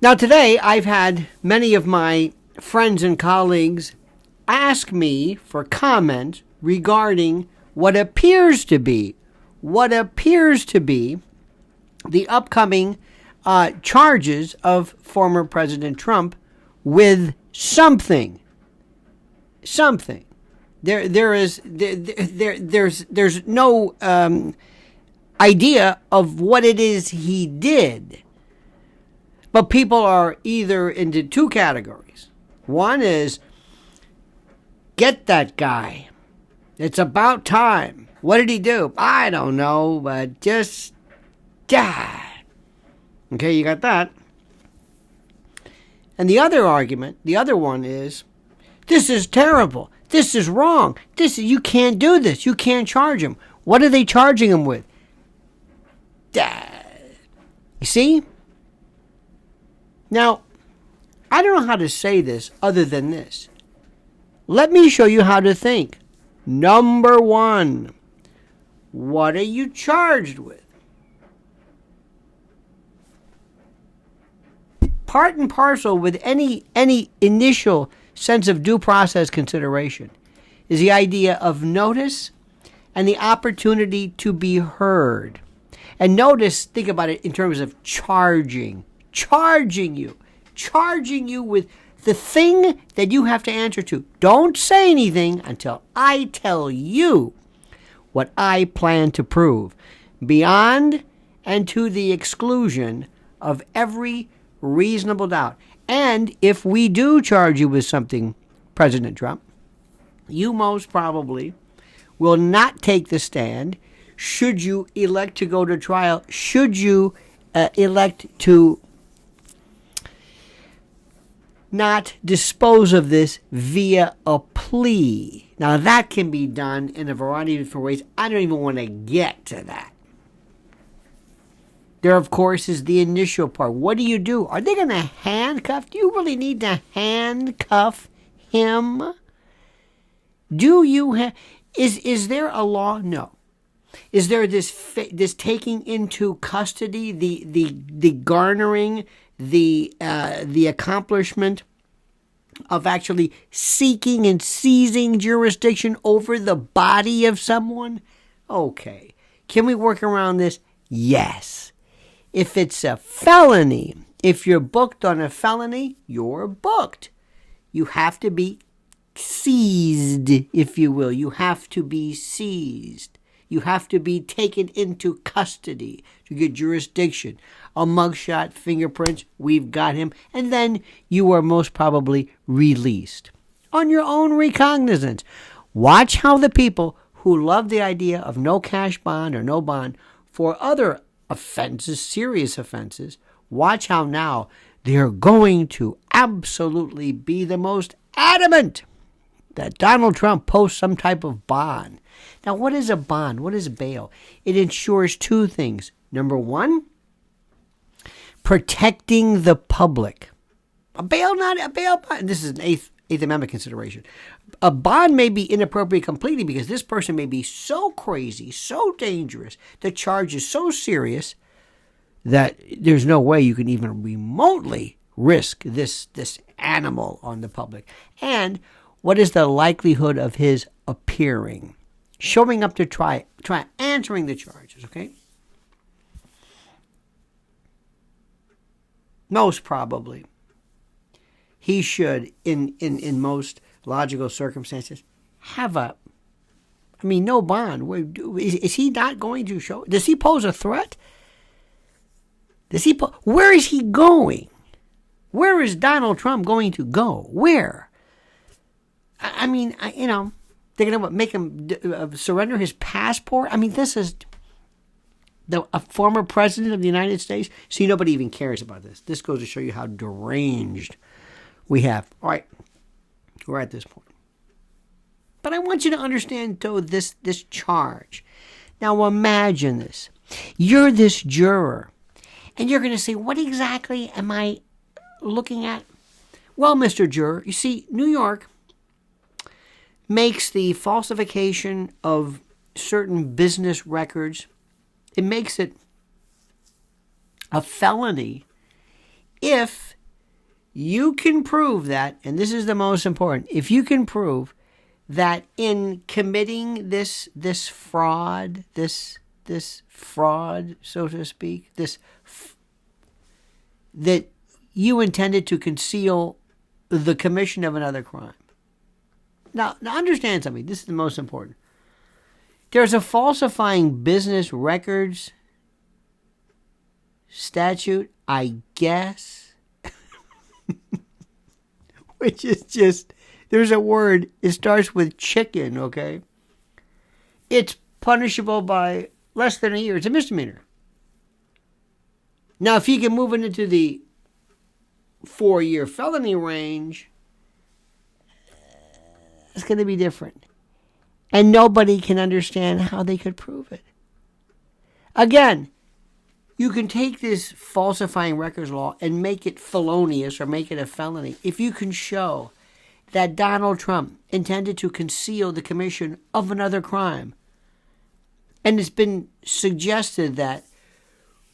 Now, today, I've had many of my friends and colleagues ask me for comment regarding what appears to be the upcoming charges of former President Trump with something. There's no idea of what it is he did. But people are either into two categories. One is, get that guy. It's about time. What did he do? I don't know, but just die. Okay, you got that. And the other argument, the other one is, this is terrible. This is wrong. You can't do this. You can't charge him. What are they charging him with? You see? Now, I don't know how to say this other than this. Let me show you how to think. Number one, what are you charged with? Part and parcel with any initial sense of due process consideration is the idea of notice and the opportunity to be heard. And notice, think about it in terms of charging you with the thing that you have to answer to. Don't say anything until I tell you what I plan to prove, beyond and to the exclusion of every reasonable doubt. And if we do charge you with something, President Trump, you most probably will not take the stand. Should you elect to go to trial, should you elect to not dispose of this via a plea. Now, that can be done in a variety of different ways. I don't even want to get to that. There, of course, is the initial part. What do you do? Are they going to handcuff? Do you really need to handcuff him? Do you is there a law? No. Is there this taking into custody, the garnering, the accomplishment of actually seeking and seizing jurisdiction over the body of someone? Okay. Can we work around this? Yes. If it's a felony, if you're booked on a felony, you're booked. You have to be seized, if you will. You have to be seized. You have to be taken into custody to get jurisdiction. A mugshot, fingerprints, we've got him. And then you are most probably released on your own recognizance. Watch how the people who love the idea of no cash bond or no bond for other offenses, serious offenses, watch how now they're going to absolutely be the most adamant that Donald Trump post some type of bond. Now, what is a bond? What is bail? It ensures two things. Number one, protecting the public. A bail bond. This is an Eighth Amendment consideration. A bond may be inappropriate completely because this person may be so crazy, so dangerous, the charge is so serious that there's no way you can even remotely risk this animal on the public. And what is the likelihood of his appearing? Showing up to try answering the charges, okay? Most probably, he should, in most logical circumstances, have no bond. Is he not going to show? Does he pose a threat? Where is he going? Where is Donald Trump going to go? Where? They're going to make him surrender his passport? This is a former president of the United States. See, nobody even cares about this. This goes to show you how deranged we have. All right, we're at this point. But I want you to understand, though, this charge. Now, imagine this. You're this juror, and you're going to say, what exactly am I looking at? Well, Mr. Juror, you see, New York makes the falsification of certain business records, it makes it a felony If you can prove that, and this is the most important, if you can prove that in committing this fraud, this fraud, so to speak, that you intended to conceal the commission of another crime. Now understand something. This is the most important. There's a falsifying business records statute, I guess, which is just, there's a word, it starts with chicken, okay? It's punishable by less than a year. It's a misdemeanor. Now, if you can move it into the 4-year felony range, it's going to be different. And nobody can understand how they could prove it. Again, you can take this falsifying records law and make it felonious or make it a felony if you can show that Donald Trump intended to conceal the commission of another crime. And it's been suggested that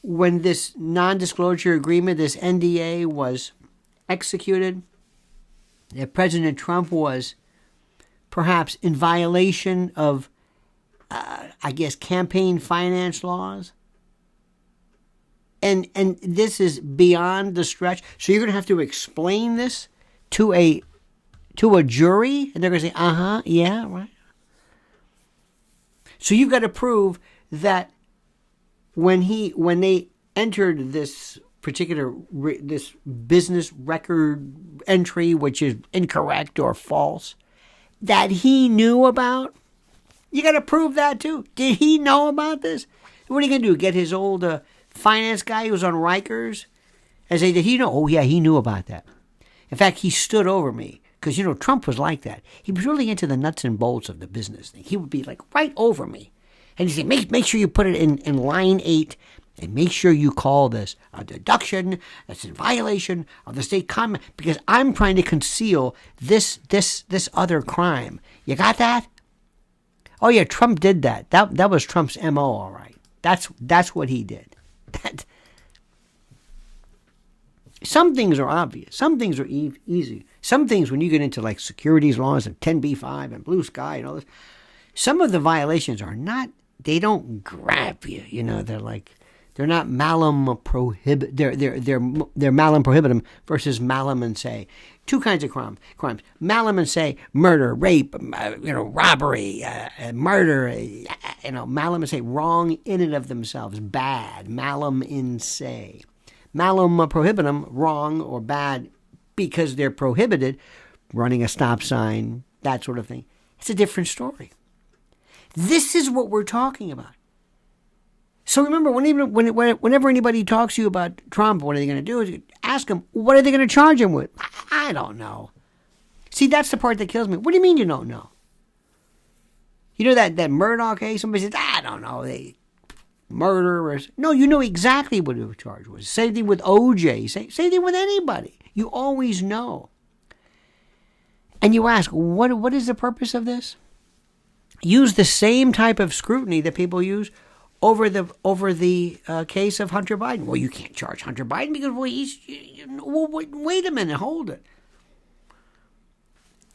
when this non-disclosure agreement, this NDA, was executed, that President Trump was perhaps in violation of, campaign finance laws. And this is beyond the stretch. So you're going to have to explain this to a jury, and they're going to say, yeah, right. So you've got to prove that when they entered this particular this business record entry, which is incorrect or false, that he knew about. You got to prove that too. Did he know about this? What are you going to do? Get his old finance guy who was on Rikers and say, did he know? Oh, yeah, he knew about that. In fact, he stood over me because, Trump was like that. He was really into the nuts and bolts of the business thing. He would be like right over me. And he'd say, make sure you put it in line 8 and make sure you call this a deduction that's in violation of the state comment because I'm trying to conceal this other crime. You got that? Oh, yeah, Trump did that. That was Trump's MO, all right. That's what he did. Some things are obvious. Some things are easy. Some things, when you get into like securities laws and 10b-5 and blue sky and all this, some of the violations are not, they don't grab you. They're not malum prohibit. They're malum prohibitum versus malum in se. Two kinds of crimes. Malum in se, murder, rape, robbery, murder. Malum in se, wrong in and of themselves, bad. Malum in se. Malum prohibitum, wrong or bad because they're prohibited, running a stop sign, that sort of thing. It's a different story. This is what we're talking about. So remember, whenever anybody talks to you about Trump, what are they going to do? Is ask them, what are they going to charge him with? I don't know. See, that's the part that kills me. What do you mean you don't know? You know that Murdoch case? Somebody says, I don't know. They murderers. No, you know exactly what the charge was. Same thing with OJ. Same thing with anybody. You always know. And you ask, what is the purpose of this? Use the same type of scrutiny that people use over the case of Hunter Biden. Well, you can't charge Hunter Biden because wait a minute, hold it.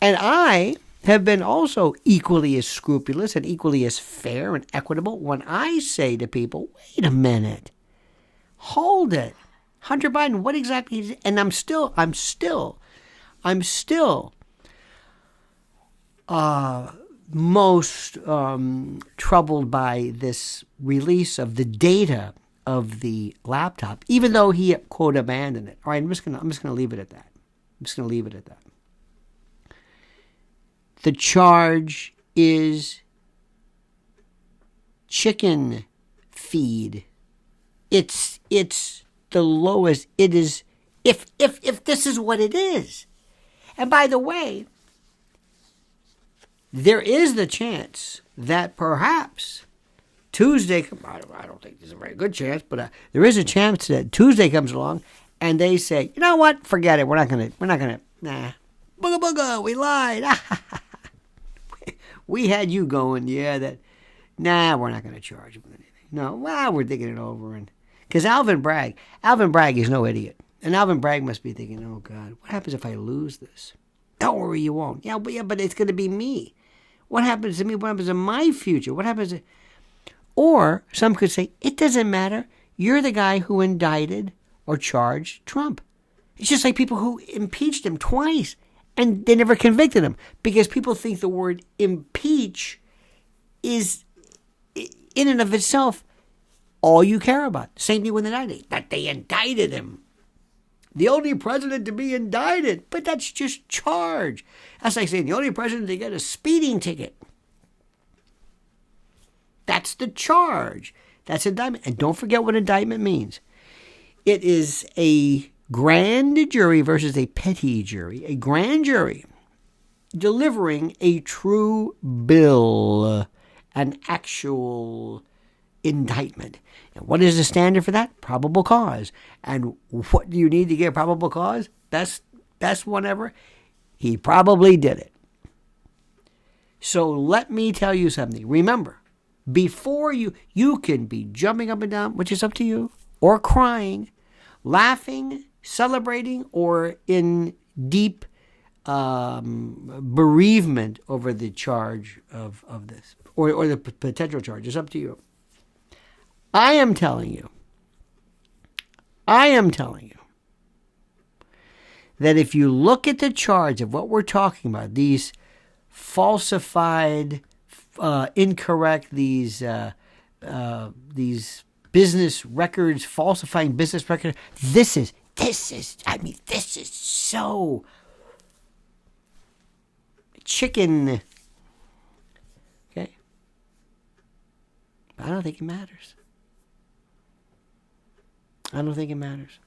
And I have been also equally as scrupulous and equally as fair and equitable when I say to people, wait a minute, hold it. Hunter Biden, what exactly is it? And I'm still most troubled by this release of the data of the laptop, even though he, quote, abandoned it. All right, I'm just gonna leave it at that. The charge is chicken feed. It's the lowest. It is if this is what it is. And by the way, there is the chance that perhaps Tuesday, I don't think there's a very good chance, but there is a chance that Tuesday comes along and they say, you know what, forget it, we're not gonna, nah, booga booga, we lied. We had you going, we're not gonna charge him with anything. No, we're thinking it over, and because Alvin Bragg is no idiot. And Alvin Bragg must be thinking, oh, God, what happens if I lose this? Don't worry, you won't. Yeah, but it's going to be me. What happens to me? What happens in my future? What happens? Or some could say, it doesn't matter. You're the guy who indicted or charged Trump. It's just like people who impeached him twice and they never convicted him because people think the word impeach is, in and of itself, all you care about. Same thing with indicting, that they indicted him. The only president to be indicted, but that's just charge. That's like saying the only president to get a speeding ticket. That's the charge. That's indictment. And don't forget what indictment means. It is a grand jury versus a petty jury. A grand jury delivering a true bill, an actual indictment. And what is the standard for that? Probable cause. And what do you need to get probable cause? Best one ever. He probably did it. So let me tell you something. Remember, before you can be jumping up and down, which is up to you, or crying, laughing, celebrating, or in deep bereavement over the charge of this, or the potential charge. It's up to you. I am telling you that if you look at the charge of what we're talking about, these falsified, incorrect, these business records, falsifying business records, this is so chicken. Okay? I don't think it matters. I don't think it matters.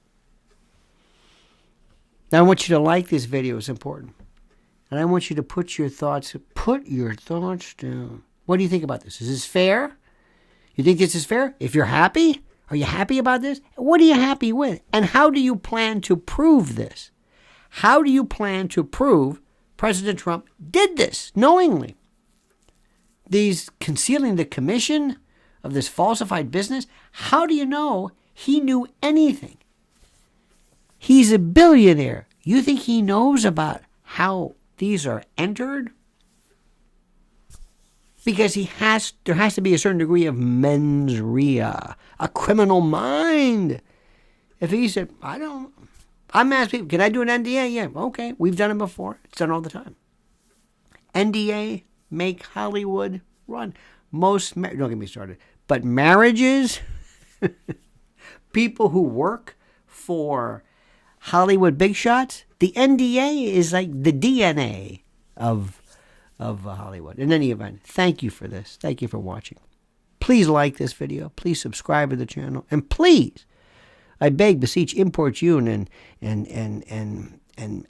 Now, I want you to like this video. It's important. And I want you to put your thoughts down. What do you think about this? Is this fair? You think this is fair? If you're happy, are you happy about this? What are you happy with? And how do you plan to prove this? How do you plan to prove President Trump did this knowingly? These concealing the commission of this falsified business, how do you know he knew anything? He's a billionaire. You think he knows about how these are entered? Because there has to be a certain degree of mens rea, a criminal mind. If he said, I'm asking people, can I do an NDA? Yeah, okay, we've done it before. It's done all the time. NDA, make Hollywood run. Don't get me started. But marriages, people who work for Hollywood big shots, the NDA is like the DNA of Hollywood. In any event, thank you for this. Thank you for watching. Please like this video. Please subscribe to the channel. And please, I beg, beseech, import you and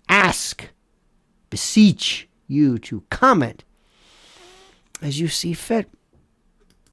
ask, beseech you to comment as you see fit.